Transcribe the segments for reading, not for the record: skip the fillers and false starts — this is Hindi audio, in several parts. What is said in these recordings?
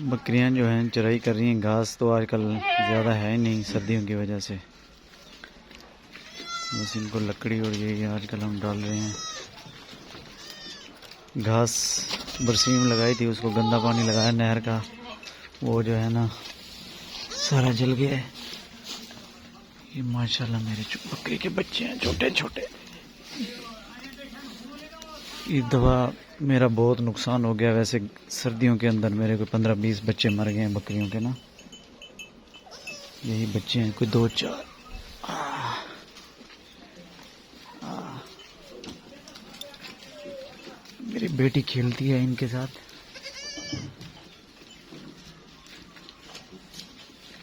बकरियां जो हैं चराई कर रही हैं। घास तो आजकल ज़्यादा है ही नहीं सर्दियों की वजह से, बस इनको लकड़ी और ये आजकल हम डाल रहे हैं। घास बरसीम लगाई थी, उसको गंदा पानी लगाया नहर का, वो जो है ना सारा जल गया है। ये माशाल्लाह मेरे बकरी के बच्चे हैं छोटे छोटे। इस दफ़ा मेरा बहुत नुकसान हो गया। वैसे सर्दियों के अंदर मेरे को 15-20 बच्चे मर गए हैं बकरियों के ना। यही बच्चे हैं, कोई 2-4। मेरी बेटी खेलती है इनके साथ।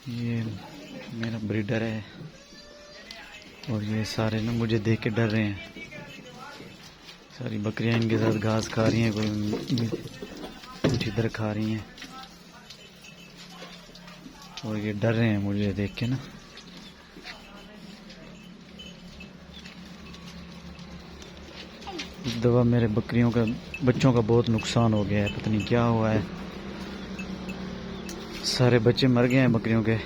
ये मेरा ब्रीडर है और ये सारे ना मुझे देख के डर रहे हैं। सारी बकरियां इनके साथ घास खा रही हैं, कोई कुछ इधर खा रही हैं और ये डर रहे हैं मुझे देख के ना। इस दफ़ा मेरे बकरियों का बच्चों का बहुत नुकसान हो गया है, पता नहीं क्या हुआ है, सारे बच्चे मर गए हैं बकरियों के।